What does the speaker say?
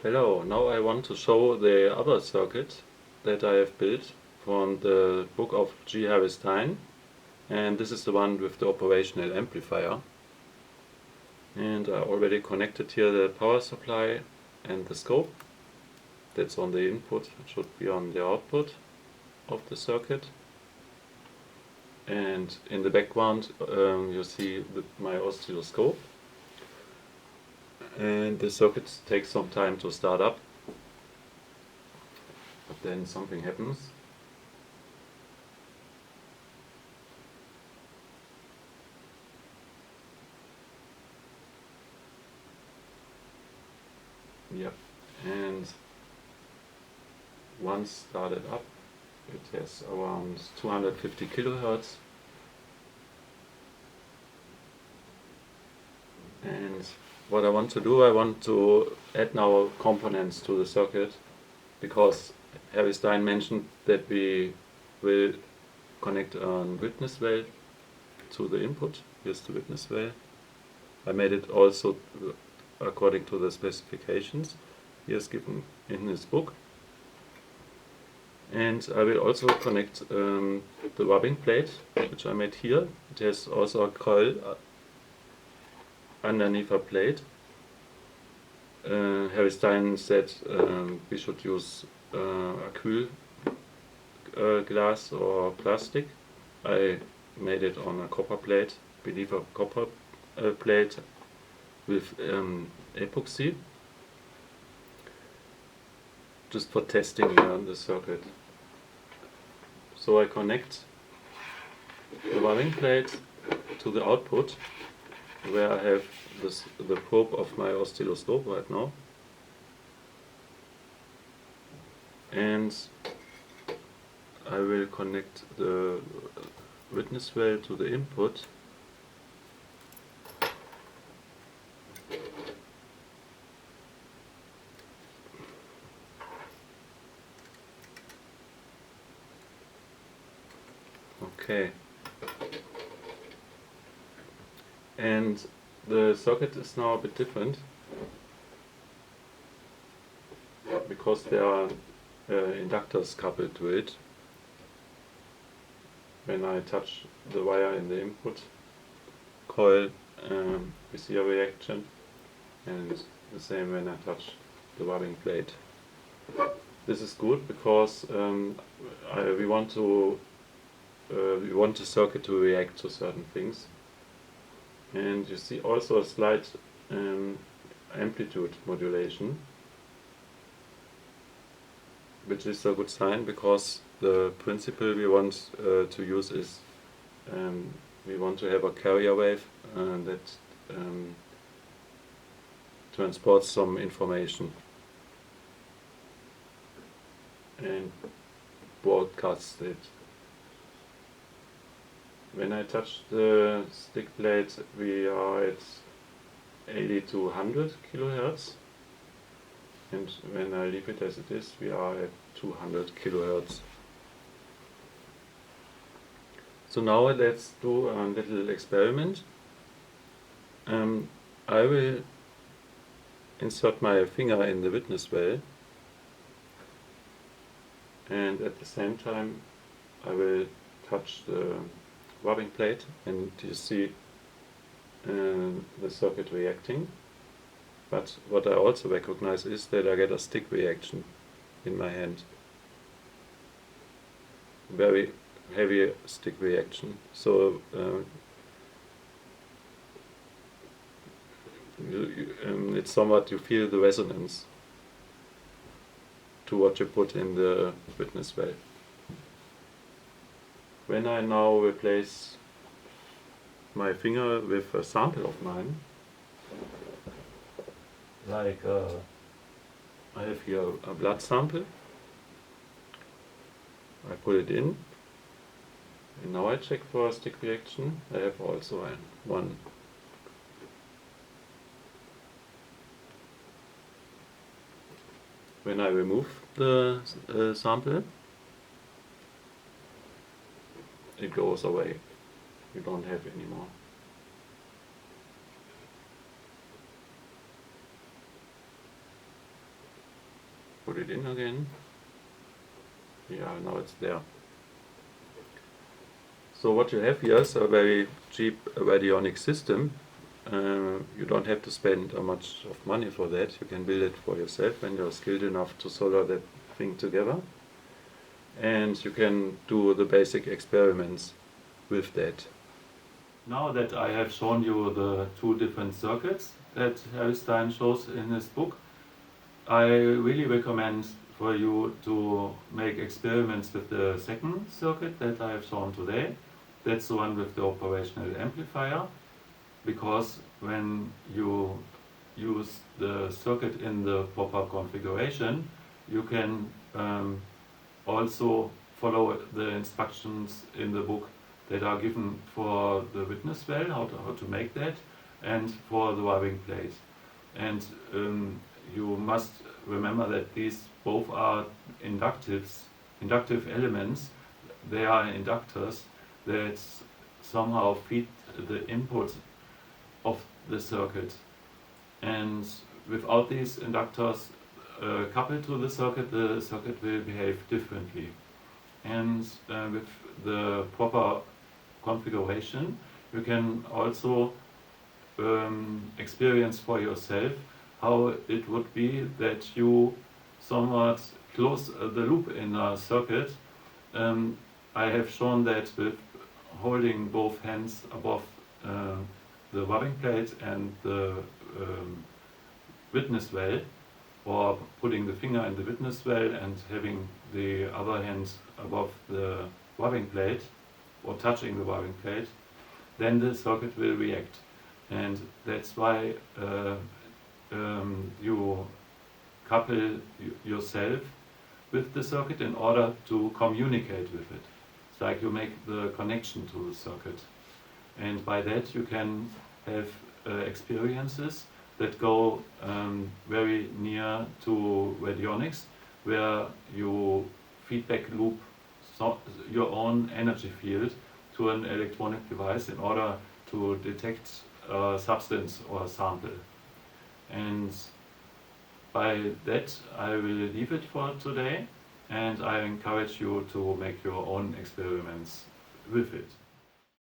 Hello, now I want to show the other circuit that I have built from the book of G.Harry Stine, and this is the one with the operational amplifier. And I already connected here the power supply and the scope. That's on the input, it should be on the output of the circuit. And in the background you see my oscilloscope. And the circuit takes some time to start up, but then something happens. Yep, and once started up, it has around 250 kilohertz. And what I want to do, I want to add now components to the circuit, because Harry Stine mentioned that we will connect a witness well to the input. Here's the witness well. I made it also according to the specifications he has given in his book. And I will also connect the rubbing plate, which I made here. It has also a coil underneath a plate. Harry Stine said we should use acryl glass or plastic. I made it on a copper plate, beneath a copper plate with epoxy, just for testing the circuit. So I connect the rubbing plate to the output, where I have the probe of my oscilloscope right now, and I will connect the witness well to the input. Okay. And the circuit is now a bit different, because there are inductors coupled to it. When I touch the wire in the input coil, we see a reaction, and the same when I touch the rubbing plate. This is good because we want the circuit to react to certain things. And you see also a slight amplitude modulation, which is a good sign, because the principle we want to use is we want to have a carrier wave that transports some information and broadcasts it. When I touch the stick plate, we are at 80 to 100 kilohertz, and when I leave it as it is, we are at 200 kilohertz. So now let's do a little experiment. I will insert my finger in the witness well, and at the same time I will touch the rubbing plate, and you see the circuit reacting. But what I also recognize is that I get a stick reaction in my hand. Very heavy stick reaction. So it's somewhat, you feel the resonance to what you put in the witness well. When I now replace my finger with a sample of mine, like I have here a blood sample, I put it in, and now I check for a stick reaction. I have also one. When I remove the sample, it goes away. You don't have anymore. put it in again. Yeah, now it's there. So what you have here is a very cheap radionic system. You don't have to spend much of money for that. You can build it for yourself when you're skilled enough to solder that thing together. And you can do the basic experiments with that. Now that I have shown you the two different circuits that Harry Stine shows in his book, I really recommend for you to make experiments with the second circuit that I have shown today. That's the one with the operational amplifier, because when you use the circuit in the proper configuration, you can also follow the instructions in the book that are given for the witness well, how to make that, and for the rubbing plate. And you must remember that these both are inductive elements. They are inductors that somehow feed the input of the circuit. And without these inductors coupled to the circuit will behave differently. And with the proper configuration, you can also experience for yourself how it would be that you somewhat close the loop in a circuit. I have shown that with holding both hands above the rubbing plate and the witness well, or putting the finger in the witness well and having the other hand above the rubbing plate or touching the rubbing plate, then the circuit will react. And that's why you couple yourself with the circuit in order to communicate with it. It's like you make the connection to the circuit. And by that you can have experiences that go very near to radionics, where you feedback loop your own energy field to an electronic device in order to detect a substance or a sample. And by that I will leave it for today, and I encourage you to make your own experiments with it.